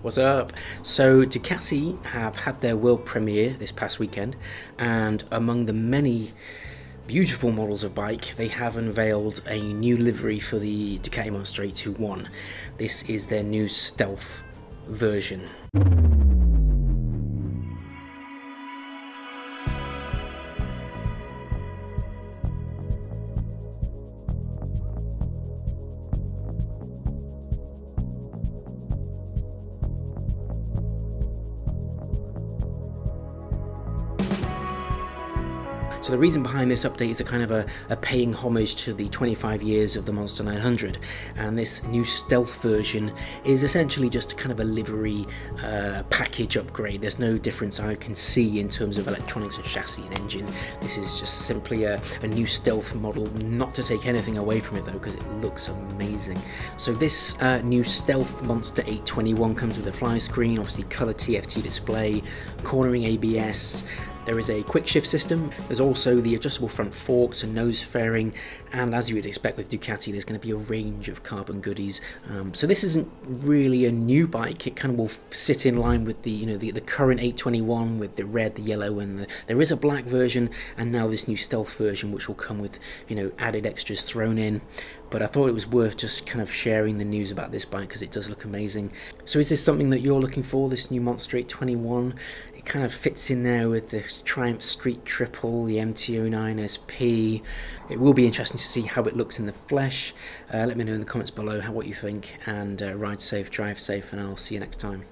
What's up? So Ducati have had their world premiere this past weekend, and among the many beautiful models of bike, they have unveiled a new livery for the Ducati Monster 821. This is their new stealth version. So the reason behind this update is a kind of a paying homage to the 25 years of the Monster 900, and this new stealth version is essentially just a kind of a livery package upgrade. There's no difference I can see in terms of electronics and chassis and engine. This is just simply a new stealth model, not to take anything away from it though, because it looks amazing. So this new stealth Monster 821 comes with a fly screen, obviously colour TFT display, cornering ABS. There is a quick shift system. There's also the adjustable front forks and nose fairing, and as you would expect with Ducati, there's going to be a range of carbon goodies. So this isn't really a new bike. It kind of will sit in line with the the current 821 with the red, the yellow, and there is a black version, and now this new stealth version, which will come with added extras thrown in. But I thought it was worth just kind of sharing the news about this bike because it does look amazing. So is this something that you're looking for, this new Monster 821? It kind of fits in there with this Triumph Street Triple, the MT09 SP. It will be interesting to see how it looks in the flesh. Let me know in the comments below what you think, and ride safe, drive safe, and I'll see you next time.